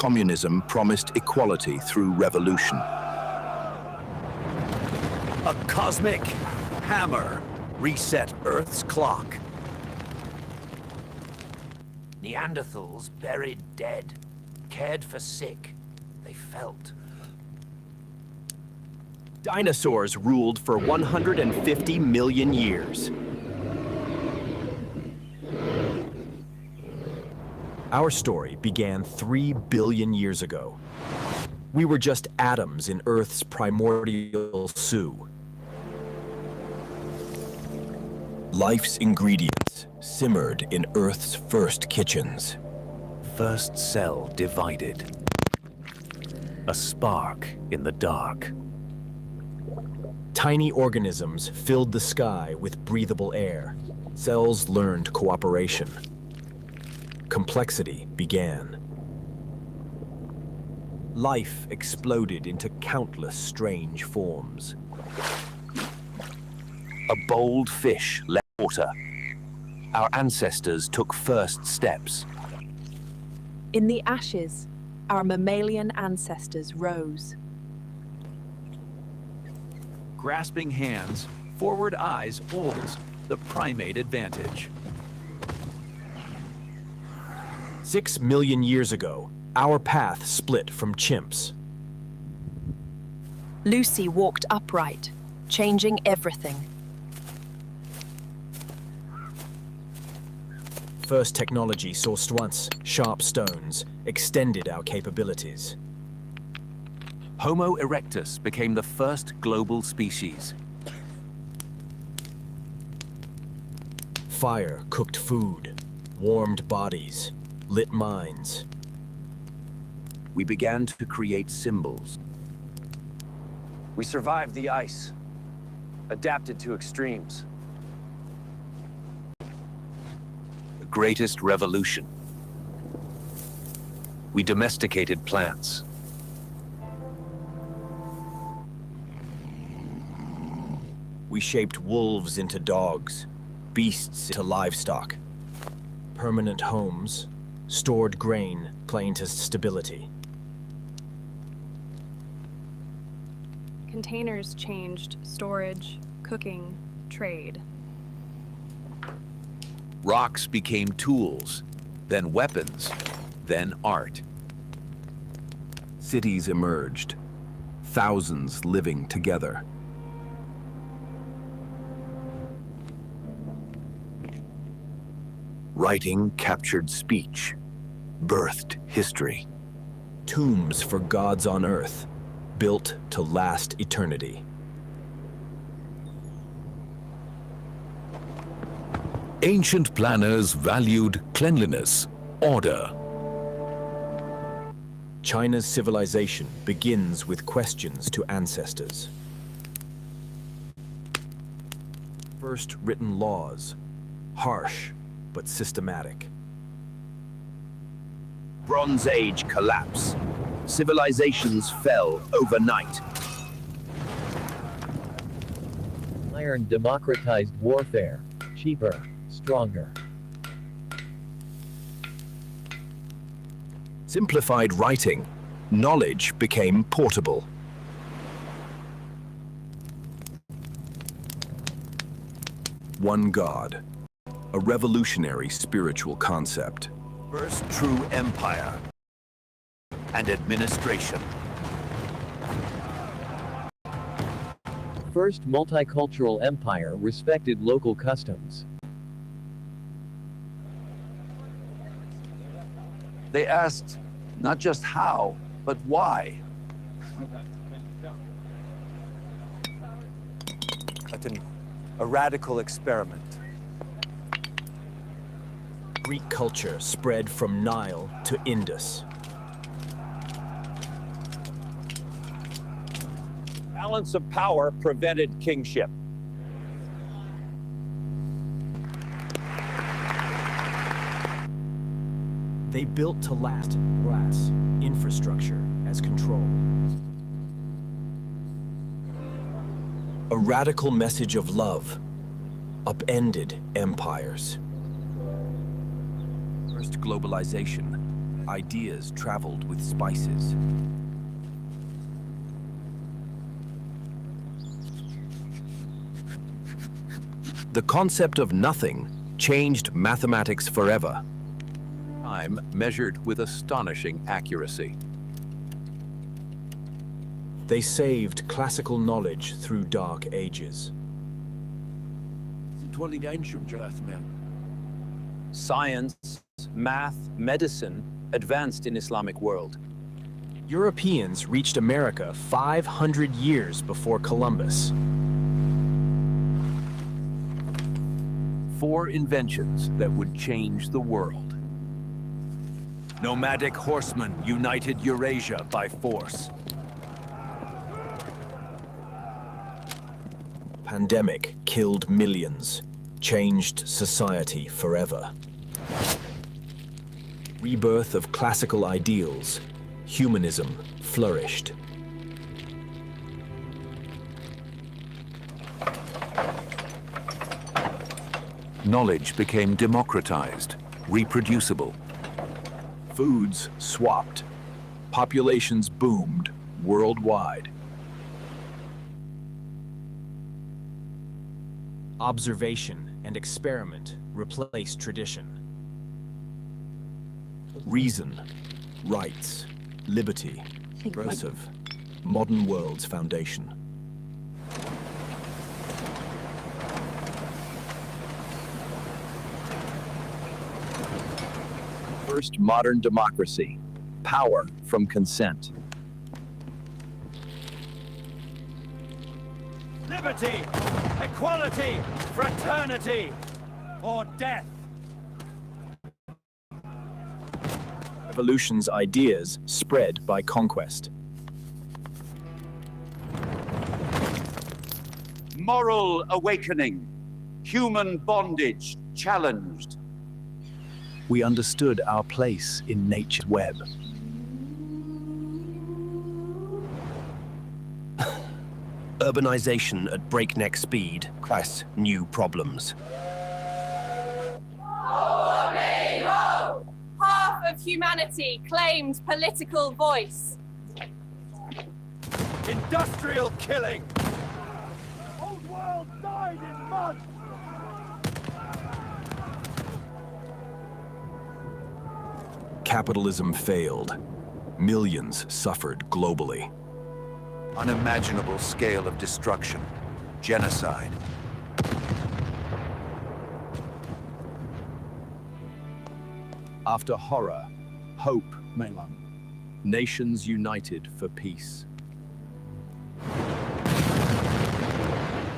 communism promised equality through revolution. A cosmic hammer reset Earth's clock. Neanderthals buried dead, cared for sick. They felt. Dinosaurs ruled for 150 million years. Our story began 3 billion years ago. We were just atoms in Earth's primordial soup. Life's ingredients simmered in Earth's first kitchens. First cell divided. A spark in the dark. Tiny organisms filled the sky with breathable air. Cells learned cooperation. Complexity began. Life exploded into countless strange forms. A bold fish left water. Our ancestors took first steps. In the ashes, our mammalian ancestors rose. Grasping hands, forward eyes holds the primate advantage. 6 million years ago, our path split from chimps. Lucy walked upright, changing everything. First technology sourced once, sharp stones, extended our capabilities. Homo erectus became the first global species. Fire cooked food, warmed bodies, lit minds. We began to create symbols. We survived the ice, adapted to extremes. The greatest revolution. We domesticated plants. We shaped wolves into dogs, beasts into livestock. Permanent homes, stored grain, playing to stability. Containers changed storage, cooking, trade. Rocks became tools, then weapons, then art. Cities emerged, thousands living together. Writing captured speech, birthed history. Tombs for gods on earth, built to last eternity. Ancient planners valued cleanliness, order. China's civilization begins with questions to ancestors. First written laws, harsh but systematic. Bronze Age collapse. Civilizations fell overnight. Iron democratized warfare. Cheaper, stronger. Simplified writing. Knowledge became portable. One God. A revolutionary spiritual concept. First true empire and administration. First multicultural empire respected local customs. They asked not just how, but why. A radical experiment. Greek culture spread from Nile to Indus. Balance of power prevented kingship. They built to last, glass, infrastructure as control. A radical message of love upended empires. First globalization. Ideas traveled with spices. The concept of nothing changed mathematics forever. Time measured with astonishing accuracy. They saved classical knowledge through dark ages. Science, math, medicine advanced in Islamic world. Europeans reached America 500 years before Columbus. 4 inventions that would change the world. Nomadic horsemen united Eurasia by force. Pandemic killed millions, changed society forever. Rebirth of classical ideals, humanism flourished. Knowledge became democratized, reproducible. Foods swapped. Populations boomed worldwide. Observation and experiment replaced tradition. Reason, rights, liberty, progressive, modern world's foundation. First modern democracy, power from consent. Liberty, equality, fraternity, or death. Revolution's ideas spread by conquest. Moral awakening, human bondage challenged. We understood our place in nature's web. Urbanization at breakneck speed creates new problems. Half of humanity claimed political voice. Industrial killing. Old world died in mud. Capitalism failed. Millions suffered globally. Unimaginable scale of destruction, genocide. After horror, hope. Nations united for peace.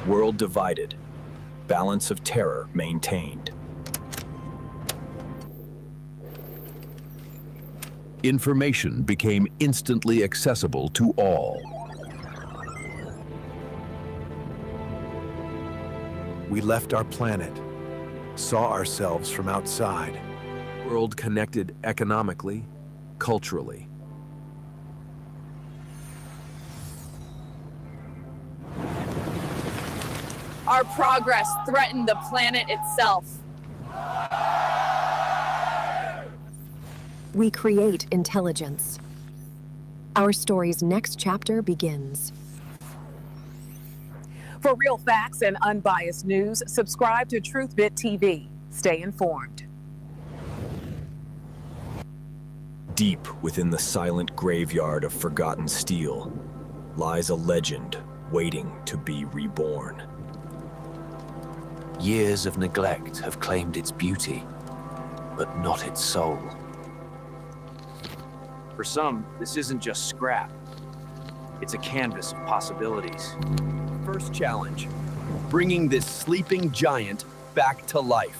World divided. Balance of terror maintained. Information became instantly accessible to all. We left our planet, saw ourselves from outside. World connected economically, culturally. Our progress threatened the planet itself. We create intelligence. Our story's next chapter begins. For real facts and unbiased news, subscribe to TruthBit TV. Stay informed. Deep within the silent graveyard of forgotten steel lies a legend waiting to be reborn. Years of neglect have claimed its beauty, but not its soul. For some, this isn't just scrap. It's a canvas of possibilities. First challenge, bringing this sleeping giant back to life.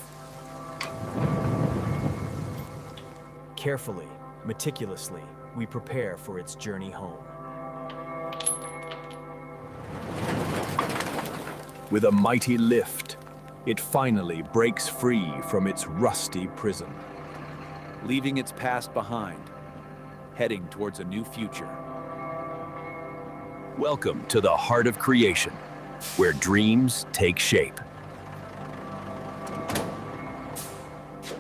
Carefully, meticulously, we prepare for its journey home. With a mighty lift, it finally breaks free from its rusty prison, leaving its past behind, heading towards a new future. Welcome to the heart of creation, where dreams take shape.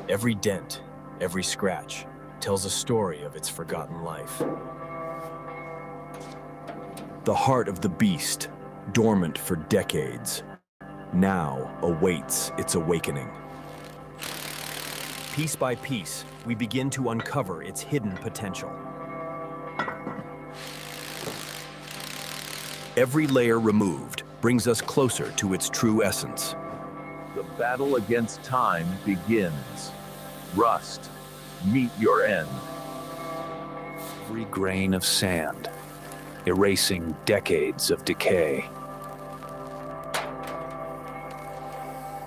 Every dent, every scratch, tells a story of its forgotten life. The heart of the beast, dormant for decades, now awaits its awakening. Piece by piece, we begin to uncover its hidden potential. Every layer removed brings us closer to its true essence. The battle against time begins. Rust, meet your end. Every grain of sand, erasing decades of decay.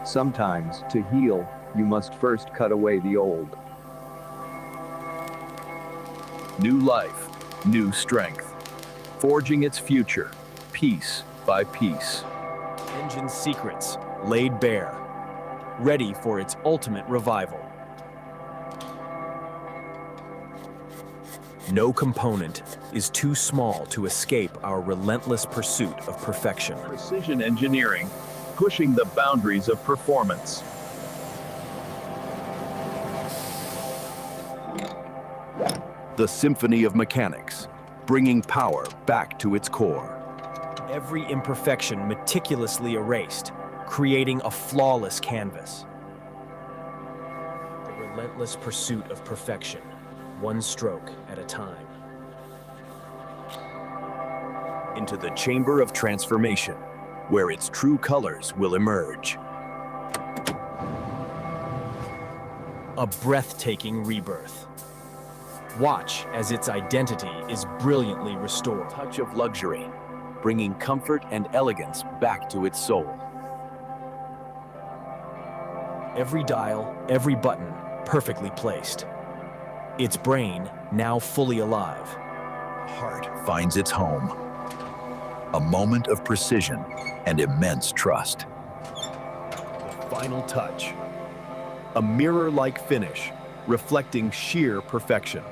Sometimes, to heal, you must first cut away the old. New life, new strength. Forging its future, piece by piece. Engine's secrets laid bare, ready for its ultimate revival. No component is too small to escape our relentless pursuit of perfection. Precision engineering, pushing the boundaries of performance. The symphony of mechanics, bringing power back to its core. Every imperfection meticulously erased, creating a flawless canvas. The relentless pursuit of perfection, one stroke at a time. Into the chamber of transformation, where its true colors will emerge. A breathtaking rebirth. Watch as its identity is brilliantly restored. A touch of luxury, bringing comfort and elegance back to its soul. Every dial, every button, perfectly placed. Its brain now fully alive. Heart finds its home. A moment of precision and immense trust. The final touch. A mirror-like finish, reflecting sheer perfection.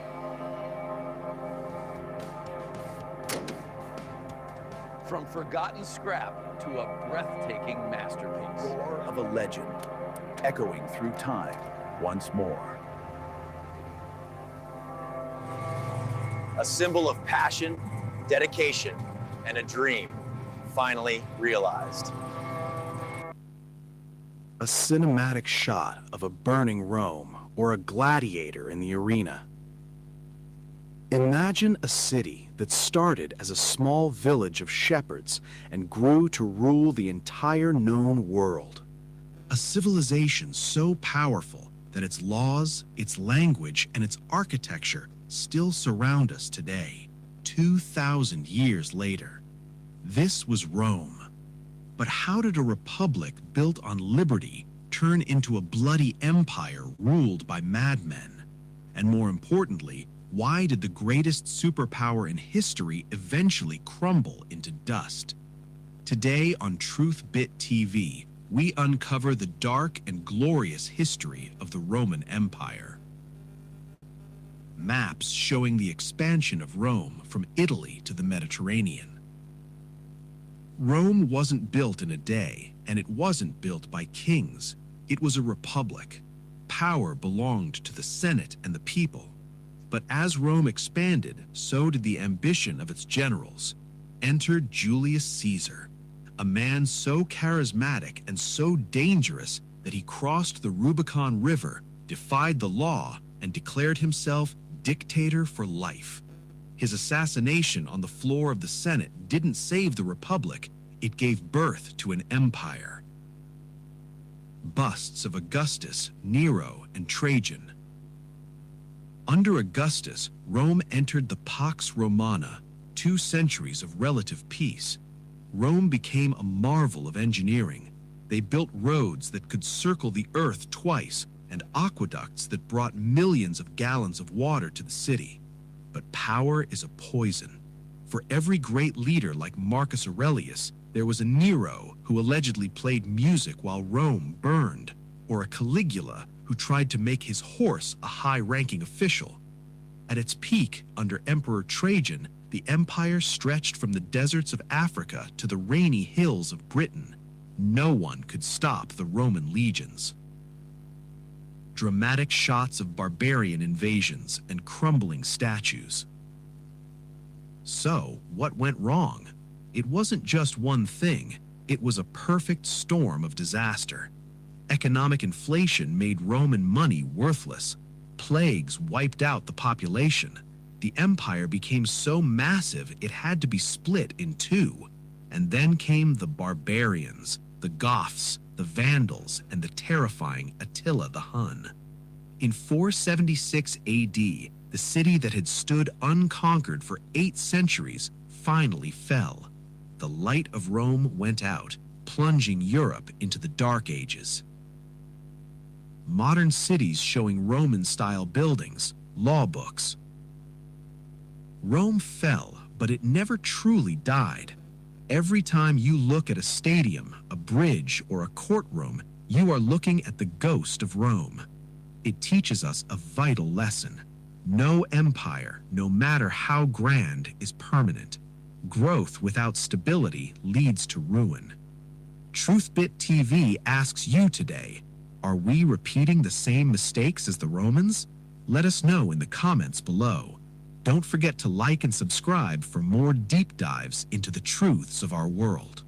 From forgotten scrap to a breathtaking masterpiece. Roar of a legend, echoing through time once more. A symbol of passion, dedication, and a dream finally realized. A cinematic shot of a burning Rome or a gladiator in the arena. Imagine a city that started as a small village of shepherds and grew to rule the entire known world. A civilization so powerful that its laws, its language, and its architecture still surround us today, 2,000 years later. This was Rome. But how did a republic built on liberty turn into a bloody empire ruled by madmen? And more importantly, why did the greatest superpower in history eventually crumble into dust? Today on Truth Bit TV, we uncover the dark and glorious history of the Roman Empire. Maps showing the expansion of Rome from Italy to the Mediterranean. Rome wasn't built in a day, and it wasn't built by kings. It was a republic. Power belonged to the Senate and the people. But as Rome expanded, so did the ambition of its generals. Enter Julius Caesar, a man so charismatic and so dangerous that he crossed the Rubicon River, defied the law, and declared himself dictator for life. His assassination on the floor of the Senate didn't save the Republic, it gave birth to an empire. Busts of Augustus, Nero, and Trajan. Under Augustus, Rome entered the Pax Romana, 2 centuries of relative peace. Rome became a marvel of engineering. They built roads that could circle the earth twice and aqueducts that brought millions of gallons of water to the city. But power is a poison. For every great leader like Marcus Aurelius, there was a Nero who allegedly played music while Rome burned, or a Caligula who tried to make his horse a high-ranking official. At its peak, under Emperor Trajan, the empire stretched from the deserts of Africa to the rainy hills of Britain. No one could stop the Roman legions. dramatic shots of barbarian invasions and crumbling statues. So, what went wrong? It wasn't just one thing, it was a perfect storm of disaster. Economic inflation made Roman money worthless. Plagues wiped out the population. The empire became so massive it had to be split in two. And then came the barbarians, the Goths, the Vandals, and the terrifying Attila the Hun. In 476 AD, the city that had stood unconquered for 8 centuries finally fell. The light of Rome went out, plunging Europe into the Dark Ages. Modern cities showing Roman-style buildings, law books. Rome fell, but it never truly died. Every time you look at a stadium, a bridge, or a courtroom, you are looking at the ghost of Rome. It teaches us a vital lesson. No empire, no matter how grand, is permanent. Growth without stability leads to ruin. TruthBit TV asks you today, are we repeating the same mistakes as the Romans? Let us know in the comments below. Don't forget to like and subscribe for more deep dives into the truths of our world.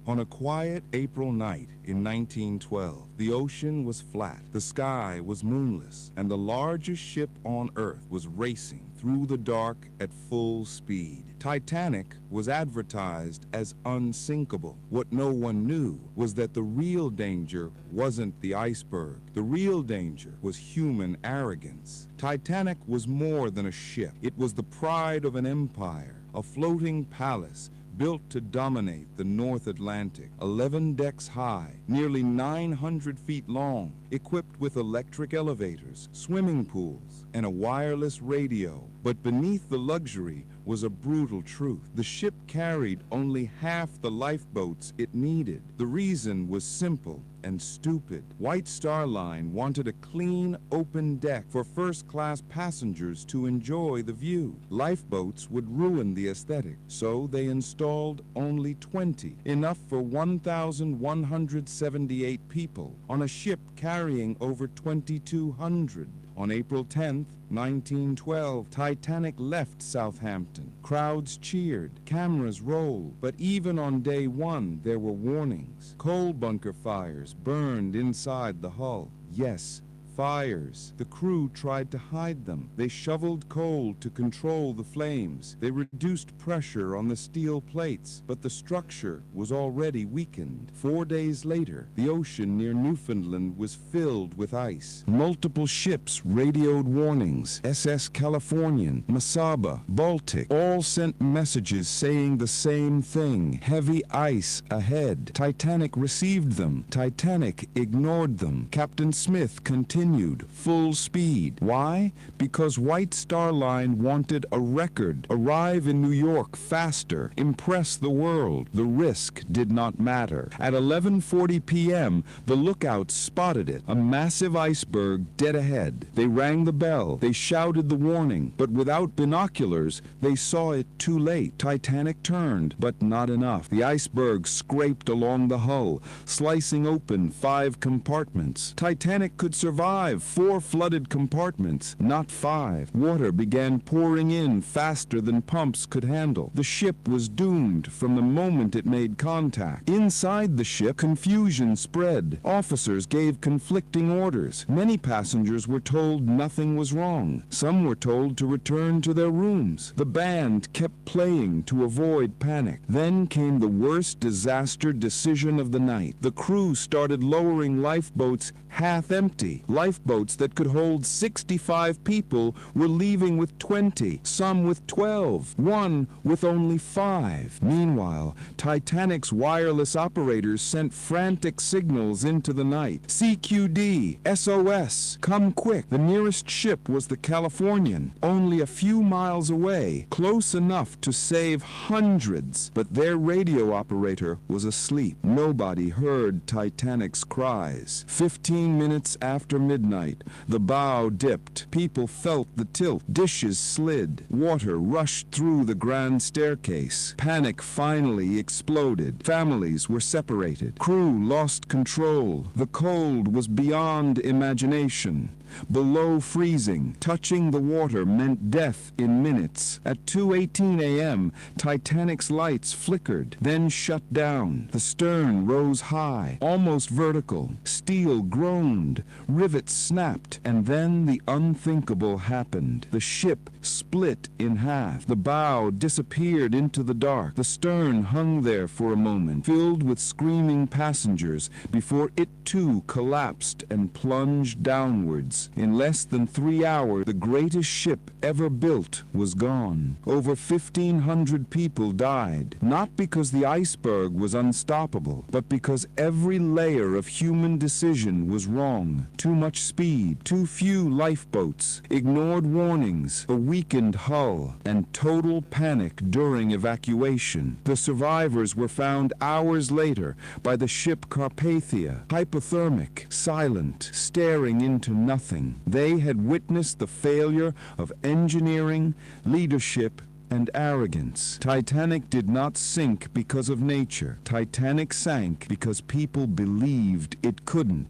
On a quiet April night in 1912, the ocean was flat, the sky was moonless, and the largest ship on Earth was racing through the dark at full speed. Titanic was advertised as unsinkable. What no one knew was that the real danger wasn't the iceberg. The real danger was human arrogance. Titanic was more than a ship. It was the pride of an empire, a floating palace built to dominate the North Atlantic, 11 decks high, nearly 900 feet long, equipped with electric elevators, swimming pools, and a wireless radio. But beneath the luxury was a brutal truth. The ship carried only half the lifeboats it needed. The reason was simple and stupid. White Star Line wanted a clean, open deck for first-class passengers to enjoy the view. Lifeboats would ruin the aesthetic, so they installed only 20, enough for 1,178 people, on a ship carrying over 2,200. On April 10th, 1912, Titanic left Southampton. Crowds cheered, cameras rolled, but even on day one, there were warnings. Coal bunker fires burned inside the hull. Yes, fires. The crew tried to hide them. They shoveled coal to control the flames. They reduced pressure on the steel plates, but the structure was already weakened. 4 days later, the ocean near Newfoundland was filled with ice. Multiple ships radioed warnings. SS Californian, Masaba, Baltic, all sent messages saying the same thing. Heavy ice ahead. Titanic received them. Titanic ignored them. Captain Smith continued full speed. Why? Because White Star Line wanted a record, arrive in New York faster, impress the world. The risk did not matter. At 11:40 p.m., the lookouts spotted it, a massive iceberg dead ahead. They rang the bell, they shouted the warning, but without binoculars, they saw it too late. Titanic turned, but not enough. The iceberg scraped along the hull, slicing open 5 compartments. Titanic could survive 4 flooded compartments, not 5. Water began pouring in faster than pumps could handle. The ship was doomed from the moment it made contact. Inside the ship, confusion spread. Officers gave conflicting orders. Many passengers were told nothing was wrong. Some were told to return to their rooms. The band kept playing to avoid panic. Then came the worst disaster decision of the night. The crew started lowering lifeboats half empty. Lifeboats that could hold 65 people were leaving with 20, some with 12, one with only 5. Meanwhile, Titanic's wireless operators sent frantic signals into the night. CQD, SOS, come quick. The nearest ship was the Californian, only a few miles away, close enough to save hundreds. But their radio operator was asleep. Nobody heard Titanic's cries. 15 15 minutes after midnight, the bow dipped. People felt the tilt. Dishes slid. Water rushed through the grand staircase. Panic finally exploded. Families were separated. Crew lost control. The cold was beyond imagination. Below freezing, touching the water meant death in minutes. At 2:18 a.m., Titanic's lights flickered, then shut down. The stern rose high, almost vertical. Steel groaned, rivets snapped, and then the unthinkable happened. The ship split in half. The bow disappeared into the dark. The stern hung there for a moment, filled with screaming passengers, before it too collapsed and plunged downwards. In less than 3 hours, the greatest ship ever built was gone. Over 1,500 people died, not because the iceberg was unstoppable, but because every layer of human decision was wrong. Too much speed, too few lifeboats, ignored warnings, a weakened hull, and total panic during evacuation. The survivors were found hours later by the ship Carpathia, hypothermic, silent, staring into nothing. They had witnessed the failure of engineering, leadership, and arrogance. Titanic did not sink because of nature. Titanic sank because people believed it couldn't.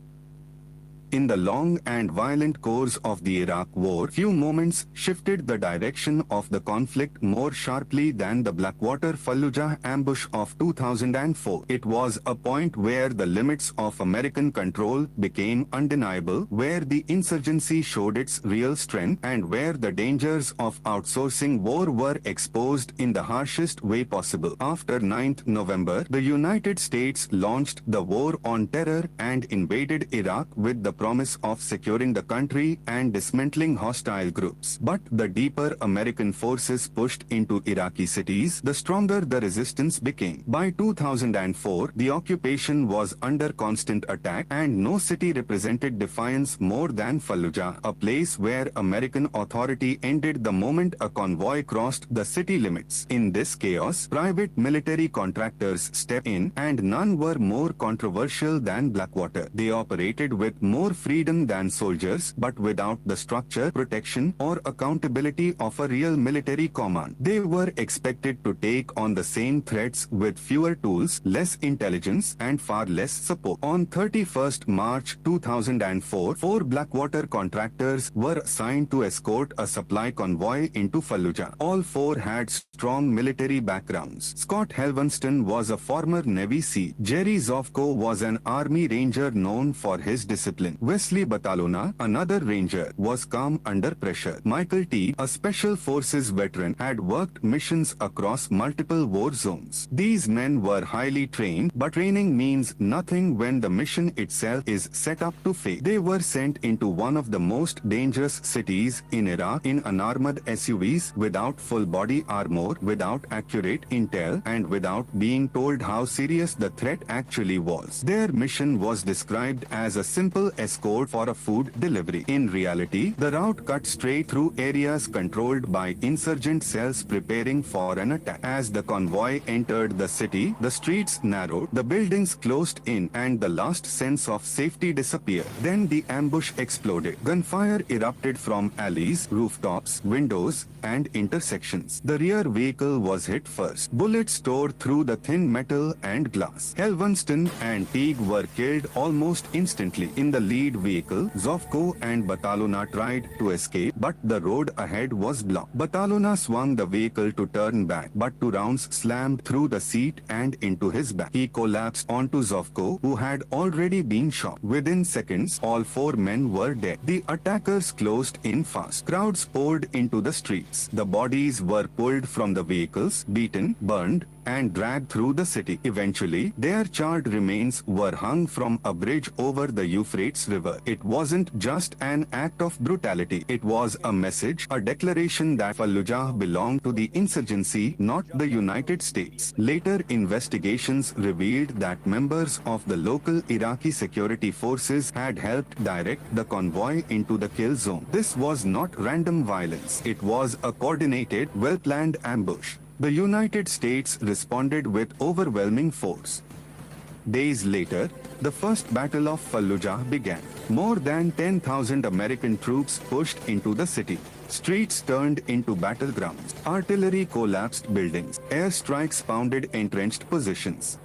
In the long and violent course of the Iraq War, few moments shifted the direction of the conflict more sharply than the Blackwater-Fallujah ambush of 2004. It was a point where the limits of American control became undeniable, where the insurgency showed its real strength, and where the dangers of outsourcing war were exposed in the harshest way possible. After 9th November, the United States launched the War on Terror and invaded Iraq with the promise of securing the country and dismantling hostile groups. But the deeper American forces pushed into Iraqi cities, the stronger the resistance became. By 2004, the occupation was under constant attack, and no city represented defiance more than Fallujah, a place where American authority ended the moment a convoy crossed the city limits. In this chaos, private military contractors stepped in, and none were more controversial than Blackwater. They operated with more freedom than soldiers, but without the structure, protection, or accountability of a real military command. They were expected to take on the same threats with fewer tools, less intelligence, and far less support. On 31st March 2004, 4 Blackwater contractors were assigned to escort a supply convoy into Fallujah. All 4 had strong military backgrounds. Scott Helvenston was a former Navy SEAL. Jerry Zovko was an Army Ranger known for his discipline. Wesley Batalona, another Ranger, was calm under pressure. Michael T., a Special Forces veteran, had worked missions across multiple war zones. These men were highly trained, but training means nothing when the mission itself is set up to fail. They were sent into one of the most dangerous cities in Iraq in unarmored SUVs, without full body armor, without accurate intel, and without being told how serious the threat actually was. Their mission was described as a simple escort for a food delivery. In reality, the route cut straight through areas controlled by insurgent cells preparing for an attack. As the convoy entered the city, the streets narrowed, the buildings closed in, and the last sense of safety disappeared. Then the ambush exploded. Gunfire erupted from alleys, rooftops, windows, and intersections. The rear vehicle was hit first. Bullets tore through the thin metal and glass. Helvenston and Teague were killed almost instantly. In the lead vehicle, Zovko and Batalona tried to escape, but the road ahead was blocked. Batalona swung the vehicle to turn back, but 2 rounds slammed through the seat and into his back. He collapsed onto Zovko, who had already been shot. Within seconds, all 4 men were dead. The attackers closed in fast. Crowds poured into the streets. The bodies were pulled from the vehicles, beaten, burned, and dragged through the city. Eventually, their charred remains were hung from a bridge over the Euphrates River. It wasn't just an act of brutality. It was a message, a declaration that Fallujah belonged to the insurgency, not the United States. Later investigations revealed that members of the local Iraqi security forces had helped direct the convoy into the kill zone. This was not random violence. It was a coordinated, well-planned ambush. The United States responded with overwhelming force. Days later, the First Battle of Fallujah began. More than 10,000 American troops pushed into the city. Streets turned into battlegrounds. Artillery collapsed buildings. Airstrikes pounded entrenched positions.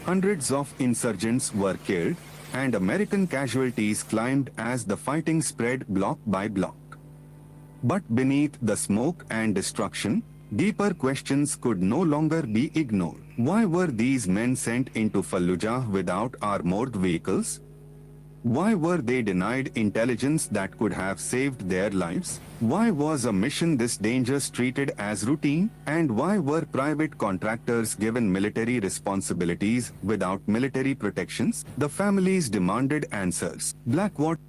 Hundreds of insurgents were killed, and American casualties climbed as the fighting spread block by block. But beneath the smoke and destruction, deeper questions could no longer be ignored. Why were these men sent into Fallujah without armored vehicles? Why were they denied intelligence that could have saved their lives? Why was a mission this dangerous treated as routine? And why were private contractors given military responsibilities without military protections? The families demanded answers. Blackwater.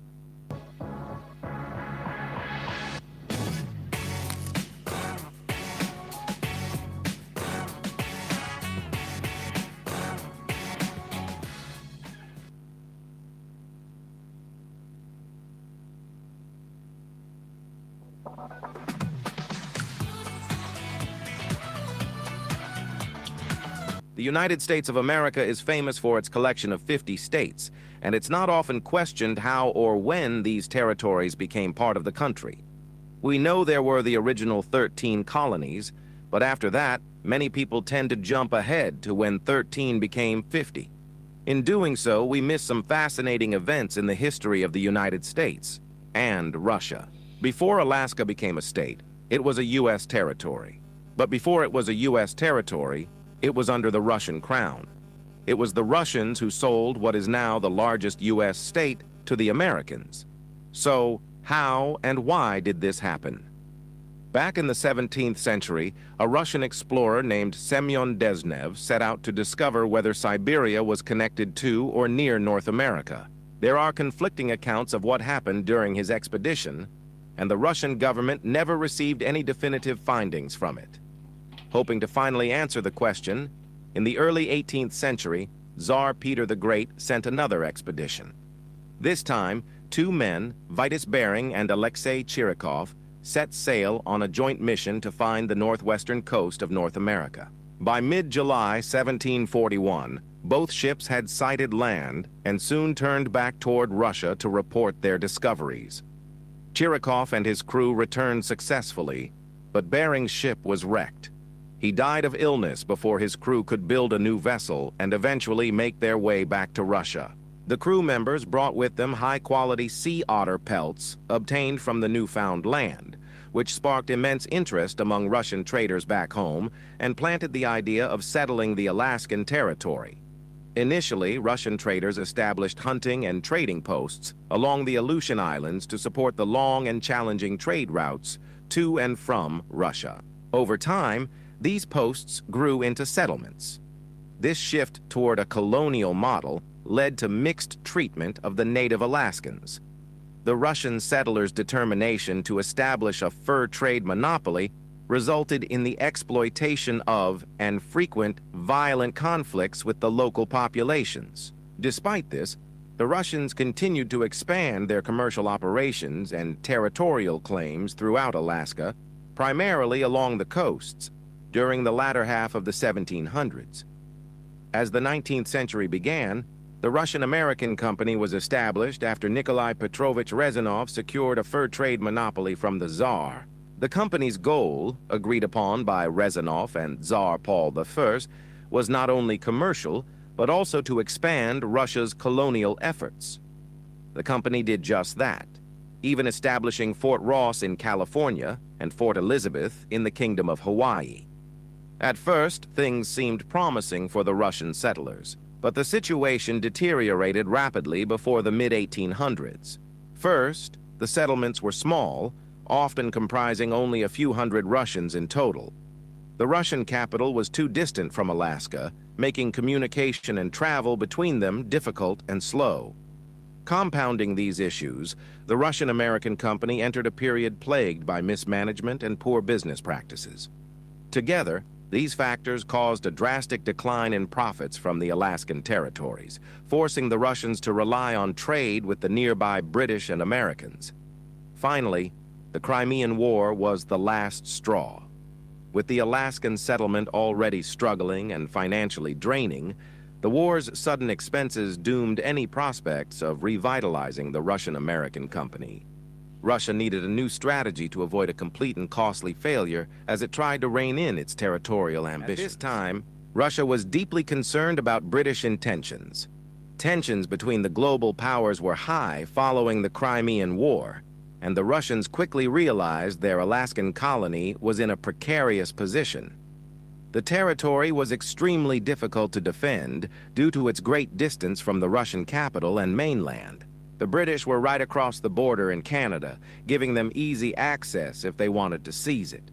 The United States of America is famous for its collection of 50 states, and it's not often questioned how or when these territories became part of the country. We know there were the original 13 colonies, but after that, many people tend to jump ahead to when 13 became 50. In doing so, we miss some fascinating events in the history of the United States and Russia. Before Alaska became a state, it was a U.S. territory. But before it was a U.S. territory, it was under the Russian crown. It was the Russians who sold what is now the largest U.S. state to the Americans. So, how and why did this happen? Back in the 17th century, a Russian explorer named Semyon Desnev set out to discover whether Siberia was connected to or near North America. There are conflicting accounts of what happened during his expedition, and the Russian government never received any definitive findings from it. Hoping to finally answer the question, in the early 18th century, Tsar Peter the Great sent another expedition. This time, two men, Vitus Bering and Alexei Chirikov, set sail on a joint mission to find the northwestern coast of North America. By mid-July 1741, both ships had sighted land and soon turned back toward Russia to report their discoveries. Chirikov and his crew returned successfully, but Bering's ship was wrecked. He died of illness before his crew could build a new vessel and eventually make their way back to Russia. The crew members brought with them high-quality sea otter pelts obtained from the newfound land, which sparked immense interest among Russian traders back home and planted the idea of settling the Alaskan territory. Initially, Russian traders established hunting and trading posts along the Aleutian Islands to support the long and challenging trade routes to and from Russia. Over time, these posts grew into settlements. This shift toward a colonial model led to mixed treatment of the native Alaskans. The Russian settlers' determination to establish a fur trade monopoly resulted in the exploitation of and frequent violent conflicts with the local populations. Despite this, the Russians continued to expand their commercial operations and territorial claims throughout Alaska, primarily along the coasts, during the latter half of the 1700s. As the 19th century began, the Russian-American Company was established after Nikolai Petrovich Rezanov secured a fur trade monopoly from the Tsar. The company's goal, agreed upon by Rezanov and Tsar Paul I, was not only commercial, but also to expand Russia's colonial efforts. The company did just that, even establishing Fort Ross in California and Fort Elizabeth in the Kingdom of Hawaii. At first, things seemed promising for the Russian settlers, but the situation deteriorated rapidly before the mid-1800s. First, the settlements were small, often comprising only a few hundred Russians in total. The Russian capital was too distant from Alaska, making communication and travel between them difficult and slow. Compounding these issues, the Russian-American Company entered a period plagued by mismanagement and poor business practices. Together, these factors caused a drastic decline in profits from the Alaskan territories, forcing the Russians to rely on trade with the nearby British and Americans. Finally, the Crimean War was the last straw. With the Alaskan settlement already struggling and financially draining, The war's sudden expenses doomed any prospects of revitalizing the Russian-American company. Russia needed a new strategy to avoid a complete and costly failure as it tried to rein in its territorial ambitions. At this time, Russia was deeply concerned about British intentions. Tensions between the global powers were high following the Crimean War, and the Russians quickly realized their Alaskan colony was in a precarious position. The territory was extremely difficult to defend due to its great distance from the Russian capital and mainland. The British were right across the border in Canada, giving them easy access if they wanted to seize it.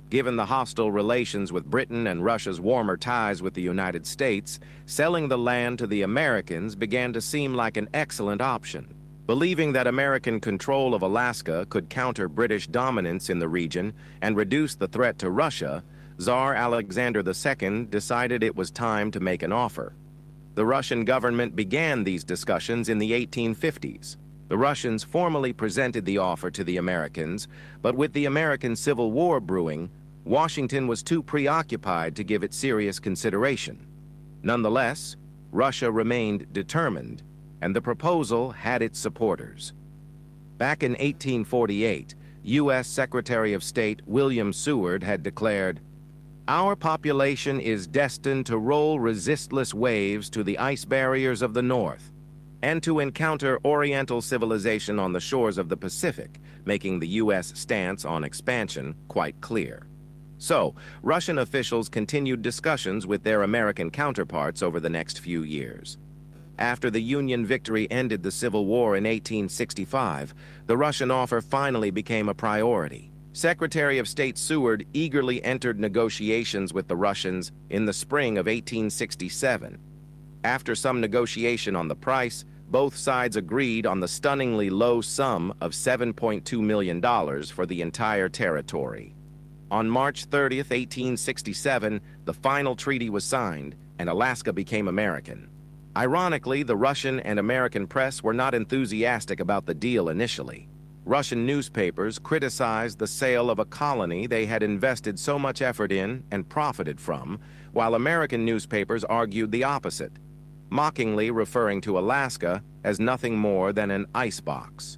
Given the hostile relations with Britain and Russia's warmer ties with the United States, selling the land to the Americans began to seem like an excellent option. Believing that American control of Alaska could counter British dominance in the region and reduce the threat to Russia, Tsar Alexander II decided it was time to make an offer. The Russian government began these discussions in the 1850s. The Russians formally presented the offer to the Americans, but with the American Civil War brewing, Washington was too preoccupied to give it serious consideration. Nonetheless, Russia remained determined, and the proposal had its supporters. Back in 1848, U.S. Secretary of State William Seward had declared, "Our population is destined to roll resistless waves to the ice barriers of the North, and to encounter Oriental civilization on the shores of the Pacific, making the U.S. stance on expansion quite clear." So, Russian officials continued discussions with their American counterparts over the next few years. After the Union victory ended the Civil War in 1865, the Russian offer finally became a priority. Secretary of State Seward eagerly entered negotiations with the Russians in the spring of 1867. After some negotiation on the price, both sides agreed on the stunningly low sum of $7.2 million for the entire territory. On March 30th, 1867, the final treaty was signed, and Alaska became American. Ironically, the Russian and American press were not enthusiastic about the deal initially. Russian newspapers criticized the sale of a colony they had invested so much effort in and profited from, while American newspapers argued the opposite, mockingly referring to Alaska as nothing more than an icebox.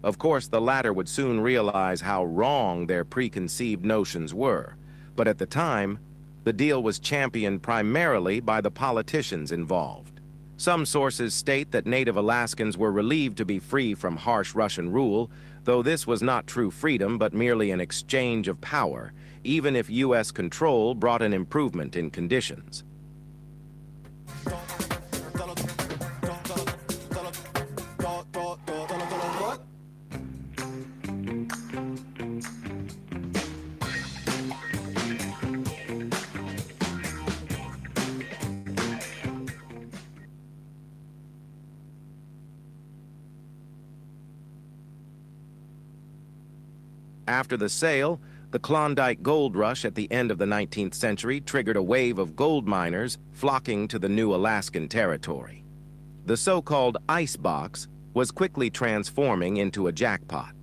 Of course, the latter would soon realize how wrong their preconceived notions were, but at the time, the deal was championed primarily by the politicians involved. Some sources state that native Alaskans were relieved to be free from harsh Russian rule, though this was not true freedom but merely an exchange of power, even if U.S. control brought an improvement in conditions. After the sale, the Klondike gold rush at the end of the 19th century triggered a wave of gold miners flocking to the new Alaskan territory. The so-called icebox was quickly transforming into a jackpot.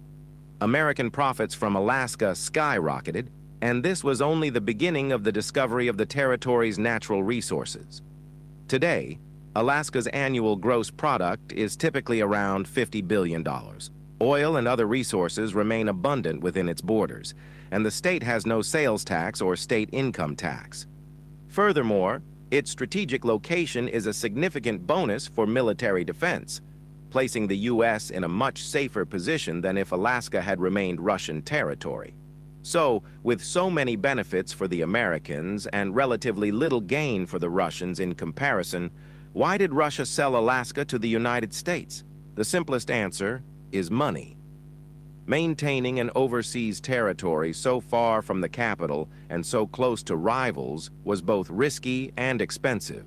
American profits from Alaska skyrocketed, and this was only the beginning of the discovery of the territory's natural resources. Today, Alaska's annual gross product is typically around $50 billion. Oil and other resources remain abundant within its borders, and the state has no sales tax or state income tax. Furthermore, its strategic location is a significant bonus for military defense, placing the U.S. in a much safer position than if Alaska had remained Russian territory. So, with so many benefits for the Americans and relatively little gain for the Russians in comparison, why did Russia sell Alaska to the United States? The simplest answer is money. Maintaining an overseas territory so far from the capital and so close to rivals was both risky and expensive.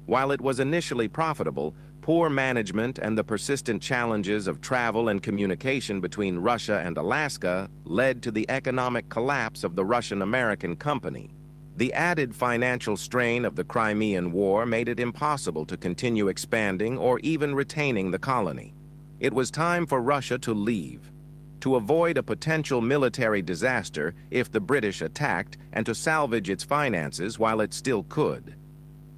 While it was initially profitable, poor management and the persistent challenges of travel and communication between Russia and Alaska led to the economic collapse of the Russian-American company. The added financial strain of the Crimean War made it impossible to continue expanding or even retaining the colony. It was time for Russia to leave, to avoid a potential military disaster if the British attacked, and to salvage its finances while it still could.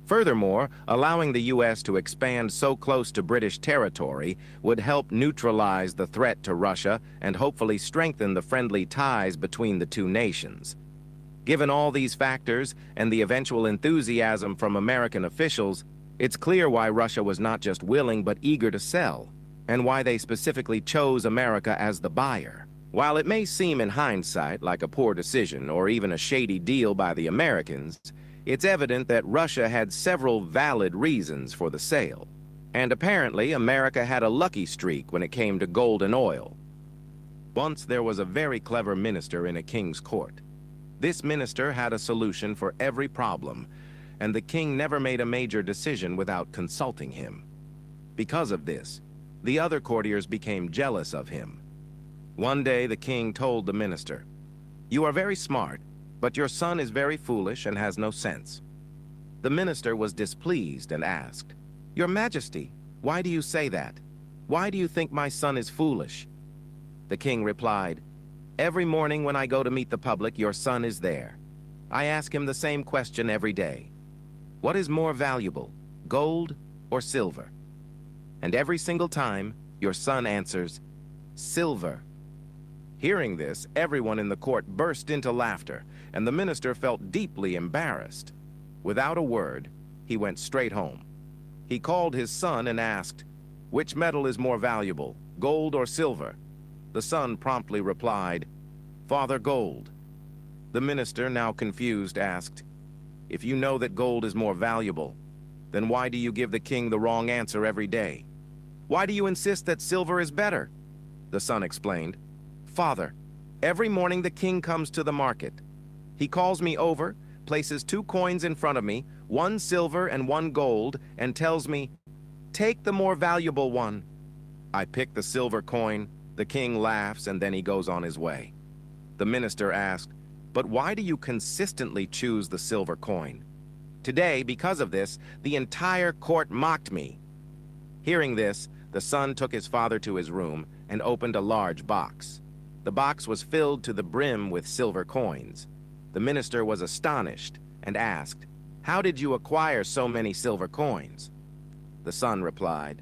Furthermore, allowing the U.S. to expand so close to British territory would help neutralize the threat to Russia and hopefully strengthen the friendly ties between the two nations. Given all these factors and the eventual enthusiasm from American officials, it's clear why Russia was not just willing but eager to sell, and why they specifically chose America as the buyer. While it may seem in hindsight like a poor decision or even a shady deal by the Americans, it's evident that Russia had several valid reasons for the sale. And apparently, America had a lucky streak when it came to gold and oil. Once there was a very clever minister in a king's court. This minister had a solution for every problem, and the king never made a major decision without consulting him. Because of this, the other courtiers became jealous of him. One day, the king told the minister, "You are very smart, but your son is very foolish and has no sense." The minister was displeased and asked, "Your Majesty, why do you say that? Why do you think my son is foolish?" The king replied, "Every morning when I go to meet the public, your son is there. I ask him the same question every day. What is more valuable, gold or silver? And every single time, your son answers, silver." Hearing this, everyone in the court burst into laughter, and the minister felt deeply embarrassed. Without a word, he went straight home. He called his son and asked, "Which metal is more valuable, gold or silver?" The son promptly replied, "Father, gold." The minister, now confused, asked, "If you know that gold is more valuable, then why do you give the king the wrong answer every day? Why do you insist that silver is better?" The son explained, "Father, every morning the king comes to the market. He calls me over, places 2 coins in front of me, 1 silver and 1 gold, and tells me, 'Take the more valuable one.' I pick the silver coin, the king laughs, and then he goes on his way." The minister asked, "But why do you consistently choose the silver coin? Today, because of this, the entire court mocked me." Hearing this, the son took his father to his room and opened a large box. The box was filled to the brim with silver coins. The minister was astonished and asked, "How did you acquire so many silver coins?" The son replied,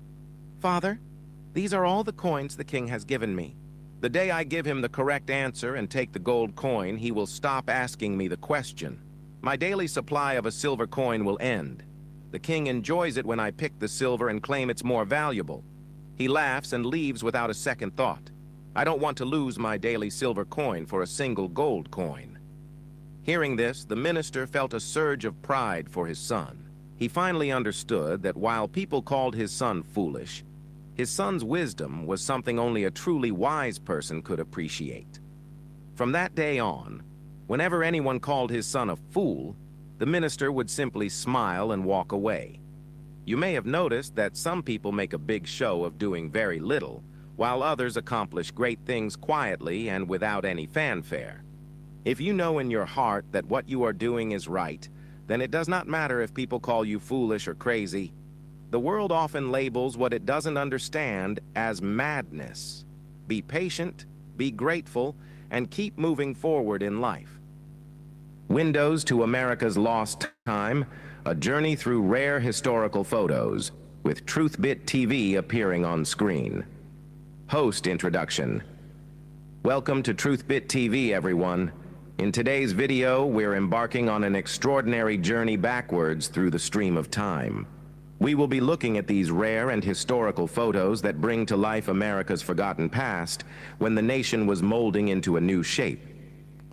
"Father, these are all the coins the king has given me. The day I give him the correct answer and take the gold coin, he will stop asking me the question. My daily supply of a silver coin will end. The king enjoys it when I pick the silver and claim it's more valuable. He laughs and leaves without a second thought. I don't want to lose my daily silver coin for a single gold coin." Hearing this, the minister felt a surge of pride for his son. He finally understood that while people called his son foolish, his son's wisdom was something only a truly wise person could appreciate. From that day on, whenever anyone called his son a fool, the minister would simply smile and walk away. You may have noticed that some people make a big show of doing very little, while others accomplish great things quietly and without any fanfare. If you know in your heart that what you are doing is right, then it does not matter if people call you foolish or crazy. The world often labels what it doesn't understand as madness. Be patient, be grateful, and keep moving forward in life. Windows to America's Lost Time, a journey through rare historical photos, with Truthbit TV appearing on screen. Host introduction. Welcome to Truthbit TV, everyone. In today's video, we're embarking on an extraordinary journey backwards through the stream of time. We will be looking at these rare and historical photos that bring to life America's forgotten past when the nation was molding into a new shape.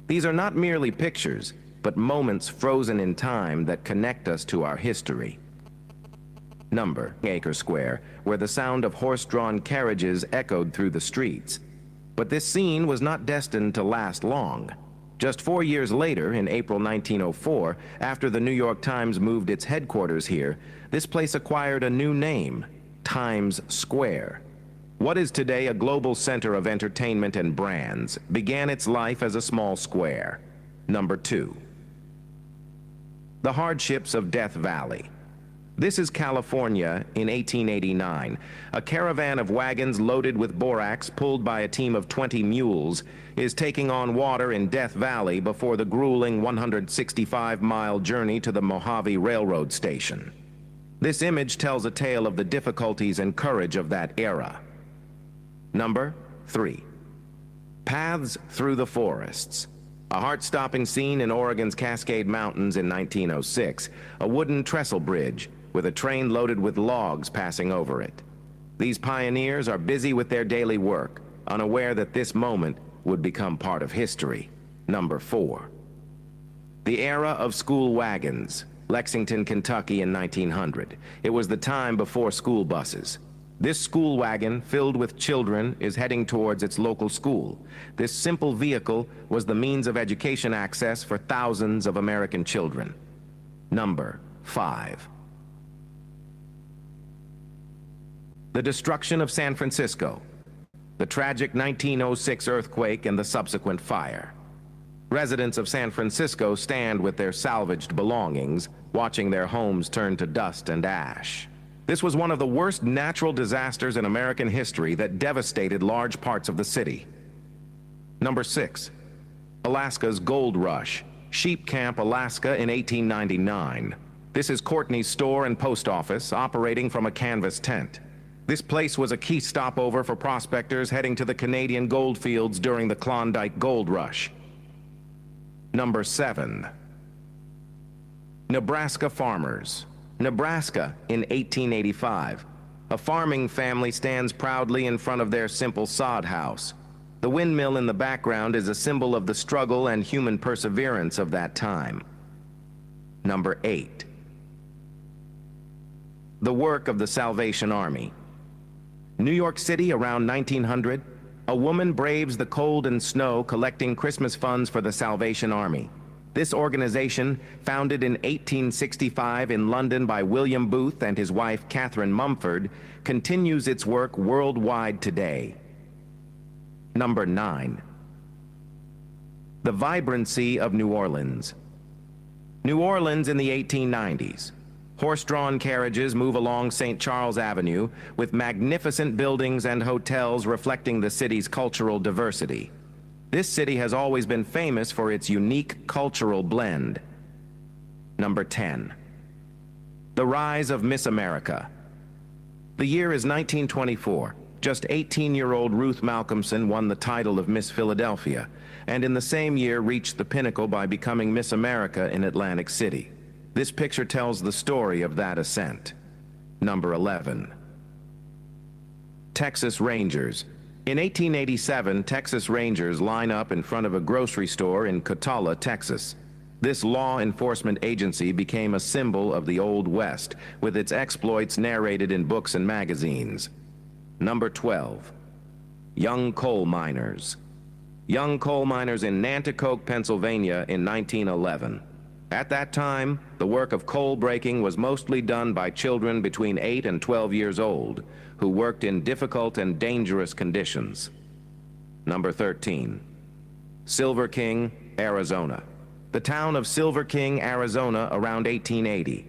These are not merely pictures, but moments frozen in time that connect us to our history. Number, Acre Square, where the sound of horse-drawn carriages echoed through the streets. But this scene was not destined to last long. Just 4 years later, in April 1904, after the New York Times moved its headquarters here, this place acquired a new name, Times Square. What is today a global center of entertainment and brands began its life as a small square. Number 2. The hardships of Death Valley. This is California in 1889. A caravan of wagons loaded with borax, pulled by a team of 20 mules, is taking on water in Death Valley before the grueling 165-mile journey to the Mojave Railroad Station. This image tells a tale of the difficulties and courage of that era. Number 3. Paths Through the Forests. A heart-stopping scene in Oregon's Cascade Mountains in 1906, a wooden trestle bridge with a train loaded with logs passing over it. These pioneers are busy with their daily work, unaware that this moment would become part of history. Number 4. The era of school wagons. Lexington, Kentucky in 1900. It was the time before school buses. This school wagon, filled with children, is heading towards its local school. This simple vehicle was the means of education access for thousands of American children. Number 5. The destruction of San Francisco. The tragic 1906 earthquake and the subsequent fire. Residents of San Francisco stand with their salvaged belongings, watching their homes turn to dust and ash. This was one of the worst natural disasters in American history that devastated large parts of the city. Number 6. Alaska's Gold Rush. Sheep Camp, Alaska in 1899. This is Courtney's store and post office, operating from a canvas tent. This place was a key stopover for prospectors heading to the Canadian gold fields during the Klondike Gold Rush. Number 7. Nebraska farmers. Nebraska in 1885. A farming family stands proudly in front of their simple sod house. The windmill in the background is a symbol of the struggle and human perseverance of that time. Number 8. The work of the Salvation Army. New York City around 1900, a woman braves the cold and snow collecting Christmas funds for the Salvation Army. This organization, founded in 1865 in London by William Booth and his wife Catherine Mumford, continues its work worldwide today. Number 9. The vibrancy of New Orleans. New Orleans in the 1890s. Horse-drawn carriages move along St. Charles Avenue with magnificent buildings and hotels reflecting the city's cultural diversity. This city has always been famous for its unique cultural blend. Number 10. The rise of Miss America. The year is 1924. Just 18-year-old Ruth Malcolmson won the title of Miss Philadelphia, and in the same year reached the pinnacle by becoming Miss America in Atlantic City. This picture tells the story of that ascent. Number 11. Texas Rangers. In 1887, Texas Rangers line up in front of a grocery store in Catala, Texas. This law enforcement agency became a symbol of the Old West, with its exploits narrated in books and magazines. Number 12. Young coal miners. Young coal miners in Nanticoke, Pennsylvania in 1911. At that time, the work of coal breaking was mostly done by children between 8 and 12 years old, who worked in difficult and dangerous conditions. Number 13. Silver King, Arizona. The town of Silver King, Arizona around 1880.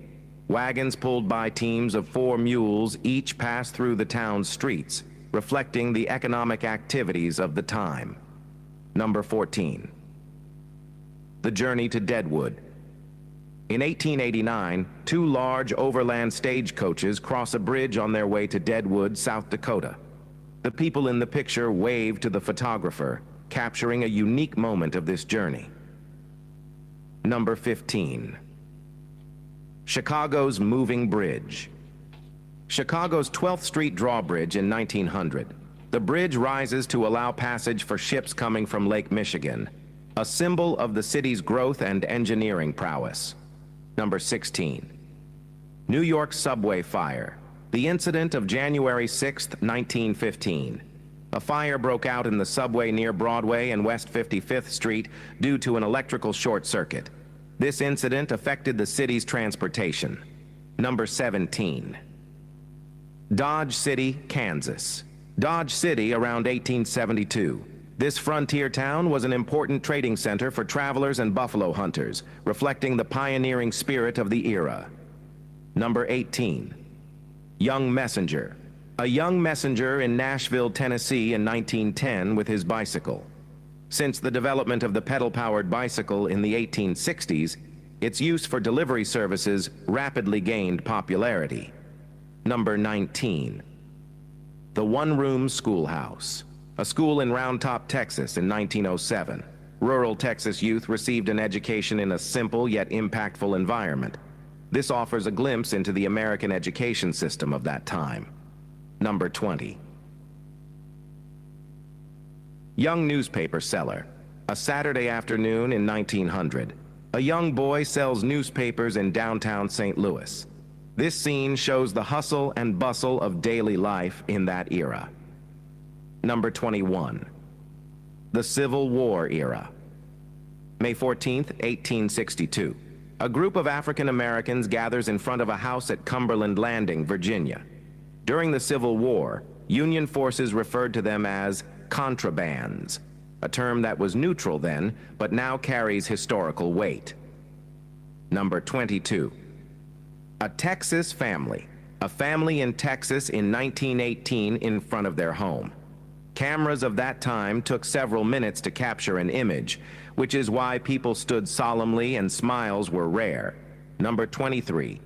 Wagons pulled by teams of 4 mules each pass through the town's streets, reflecting the economic activities of the time. Number 14. The journey to Deadwood. In 1889, 2 large overland stagecoaches cross a bridge on their way to Deadwood, South Dakota. The people in the picture wave to the photographer, capturing a unique moment of this journey. Number 15. Chicago's moving bridge. Chicago's 12th Street drawbridge in 1900. The bridge rises to allow passage for ships coming from Lake Michigan, a symbol of the city's growth and engineering prowess. Number 16. New York subway fire. The incident of January 6, 1915. A fire broke out in the subway near Broadway and West 55th Street due to an electrical short circuit. This incident affected the city's transportation. Number 17. Dodge City, Kansas. Dodge City around 1872. This frontier town was an important trading center for travelers and buffalo hunters, reflecting the pioneering spirit of the era. Number 18. Young Messenger. A young messenger in Nashville, Tennessee in 1910 with his bicycle. Since the development of the pedal-powered bicycle in the 1860s, its use for delivery services rapidly gained popularity. Number 19. The One-Room Schoolhouse. A school in Round Top, Texas in 1907. Rural Texas youth received an education in a simple yet impactful environment. This offers a glimpse into the American education system of that time. Number 20. Young Newspaper Seller. A Saturday afternoon in 1900. A young boy sells newspapers in downtown St. Louis. This scene shows the hustle and bustle of daily life in that era. Number 21. The Civil War Era. May 14, 1862. A group of African Americans gathers in front of a house at Cumberland Landing, Virginia. During the Civil War, Union forces referred to them as contrabands, a term that was neutral then, but now carries historical weight. Number 22. A Texas family. A family in Texas in 1918 in front of their home. Cameras of that time took several minutes to capture an image, which is why people stood solemnly and smiles were rare. Number 23.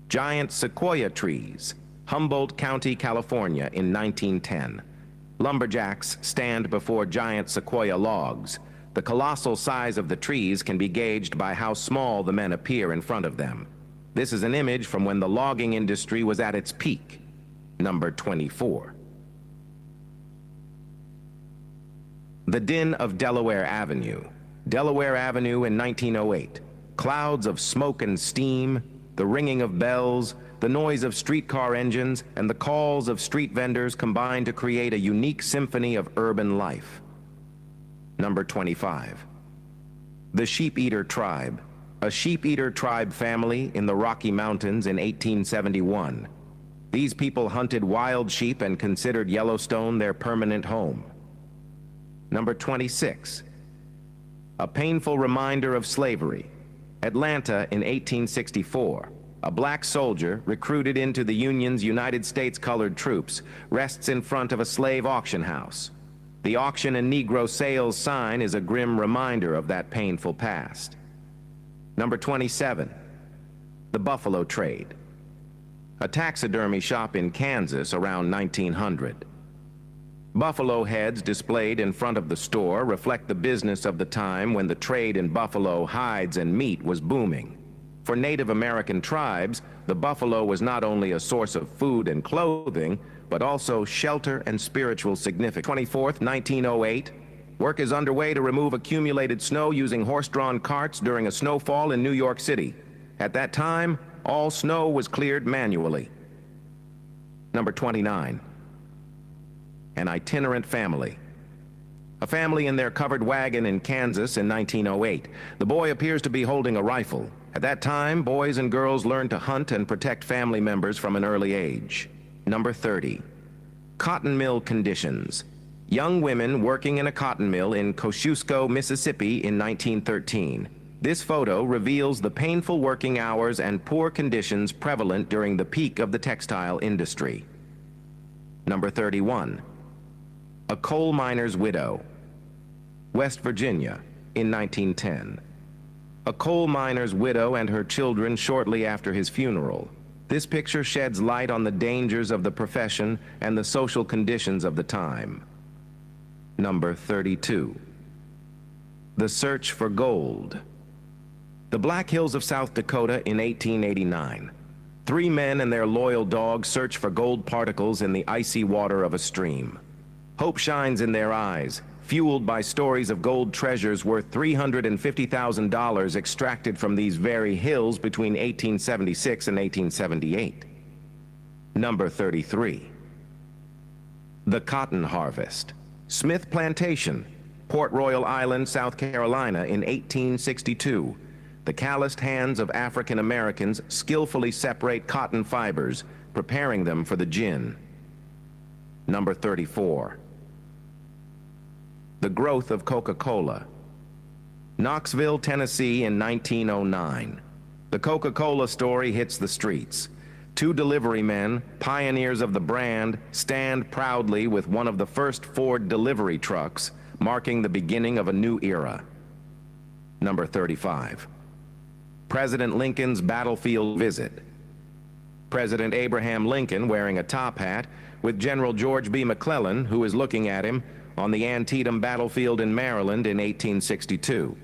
Giant sequoia trees. Humboldt County, California in 1910. Lumberjacks stand before giant sequoia logs. The colossal size of the trees can be gauged by how small the men appear in front of them. This is an image from when the logging industry was at its peak. Number 24. The Din of Delaware Avenue. Delaware Avenue in 1908. Clouds of smoke and steam, the ringing of bells, the noise of streetcar engines, and the calls of street vendors combine to create a unique symphony of urban life. Number 25. The Sheep-Eater Tribe. A sheep-eater tribe family in the Rocky Mountains in 1871. These people hunted wild sheep and considered Yellowstone their permanent home. Number 26. A painful reminder of slavery. Atlanta in 1864. A black soldier, recruited into the Union's United States Colored Troops, rests in front of a slave auction house. The auction and Negro sales sign is a grim reminder of that painful past. Number 27. The Buffalo Trade. A taxidermy shop in Kansas around 1900. Buffalo heads displayed in front of the store reflect the business of the time when the trade in buffalo hides and meat was booming. For Native American tribes, the buffalo was not only a source of food and clothing, but also shelter and spiritual significance. 24th, 1908. Work is underway to remove accumulated snow using horse-drawn carts during a snowfall in New York City. At that time, all snow was cleared manually. Number 29. An itinerant family. A family in their covered wagon in Kansas in 1908. The boy appears to be holding a rifle. At that time, boys and girls learned to hunt and protect family members from an early age. Number 30. Cotton mill conditions. Young women working in a cotton mill in Kosciuszko, Mississippi in 1913. This photo reveals the painful working hours and poor conditions prevalent during the peak of the textile industry. Number 31. A coal miner's widow. West Virginia in 1910. A coal miner's widow and her children shortly after his funeral. This picture sheds light on the dangers of the profession and the social conditions of the time. Number 32. The Search for Gold. The Black Hills of South Dakota in 1889. 3 men and their loyal dog search for gold particles in the icy water of a stream. Hope shines in their eyes, fueled by stories of gold treasures worth $350,000 extracted from these very hills between 1876 and 1878. Number 33. The Cotton Harvest. Smith Plantation, Port Royal Island, South Carolina in 1862. The calloused hands of African Americans skillfully separate cotton fibers, preparing them for the gin. Number 34. The growth of Coca-Cola. Knoxville, Tennessee in 1909. The Coca-Cola story hits the streets. Two delivery men, pioneers of the brand, stand proudly with one of the first Ford delivery trucks, marking the beginning of a new era. Number 35. President Lincoln's battlefield visit. President Abraham Lincoln wearing a top hat with General George B. McClellan, who is looking at him, on the Antietam battlefield in Maryland in 1862.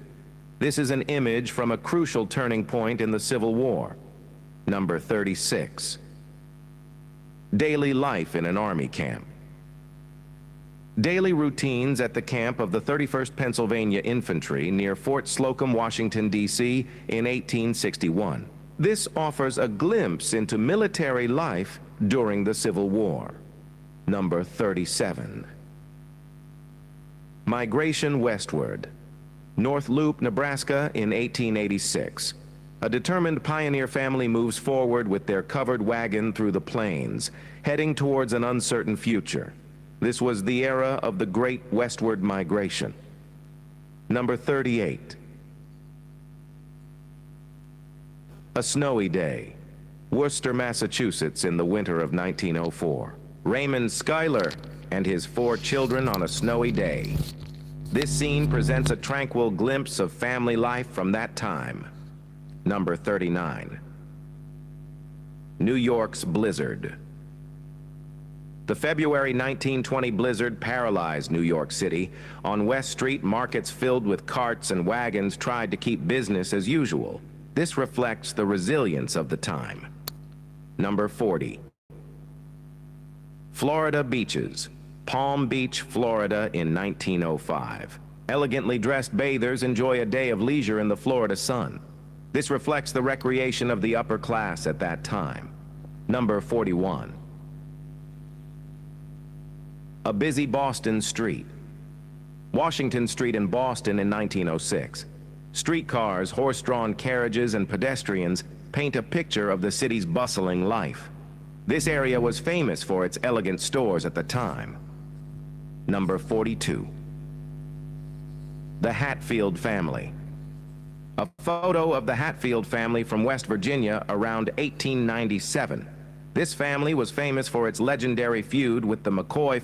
This is an image from a crucial turning point in the Civil War. Number 36. Daily life in an Army camp. Daily routines at the camp of the 31st Pennsylvania Infantry near Fort Slocum, Washington, D.C. in 1861. This offers a glimpse into military life during the Civil War. Number 37. Migration westward. North Loop, Nebraska in 1886. A determined pioneer family moves forward with their covered wagon through the plains, heading towards an uncertain future. This was the era of the Great Westward Migration. Number 38. A snowy day. Worcester, Massachusetts in the winter of 1904. Raymond Schuyler and his 4 children on a snowy day. This scene presents a tranquil glimpse of family life from that time. Number 39. New York's blizzard. The February 1920 blizzard paralyzed New York City. On West Street, markets filled with carts and wagons tried to keep business as usual. This reflects the resilience of the time. Number 40. Florida beaches. Palm Beach, Florida in 1905. Elegantly dressed bathers enjoy a day of leisure in the Florida sun. This reflects the recreation of the upper class at that time. Number 41. A busy Boston street. Washington Street in Boston in 1906. Streetcars, horse-drawn carriages, and pedestrians paint a picture of the city's bustling life. This area was famous for its elegant stores at the time. Number 42. The Hatfield family. A photo of the Hatfield family from West Virginia around 1897. This family was famous for its legendary feud with the McCoy